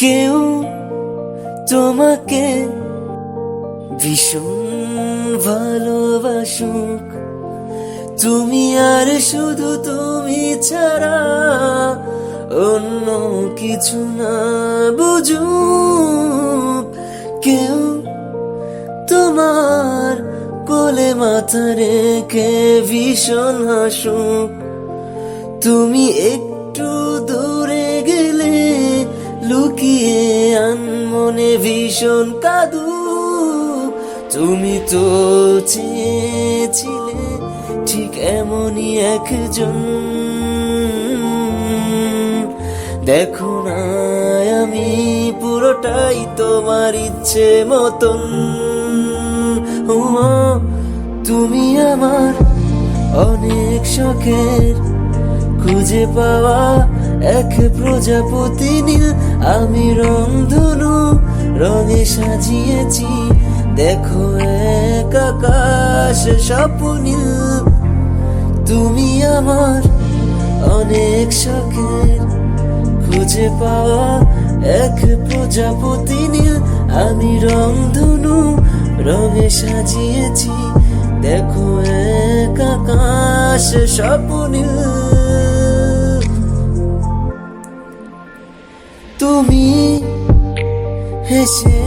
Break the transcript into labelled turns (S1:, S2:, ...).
S1: কেউ তোমাকে ভীষণ ভালোবাসুক, তুমি আর শুধু তুমি ছাড়া অন্য কিছু না বুঝুক। কেউ তোমার কোলে মাথা রেখে ভীষণ হাসুক, তুমি একটু দূরে গেলে লুকিয়ে আনমনে ভীষণ কাঁদুক। তুমি তো চেয়েছিলে ঠিক এমনই একজন, দেখো না আমি পুরোটাই তোমার ইচ্ছে মতন। ও তুমি আমার অনেক শখের খুঁজে পাওয়া এক প্রজাপতি নীল, আমি রংধনু রঙে সাজিয়েছি, দেখো এক আকাশ স্বপ্নীল। তুমি আমার অনেক শখের খুঁজে পাওয়া এক প্রজাপতি নীল, আমি রংধনু রঙে সাজিয়েছি, দেখো এক আকাশ স্বপ্নীল। তুমি হেসে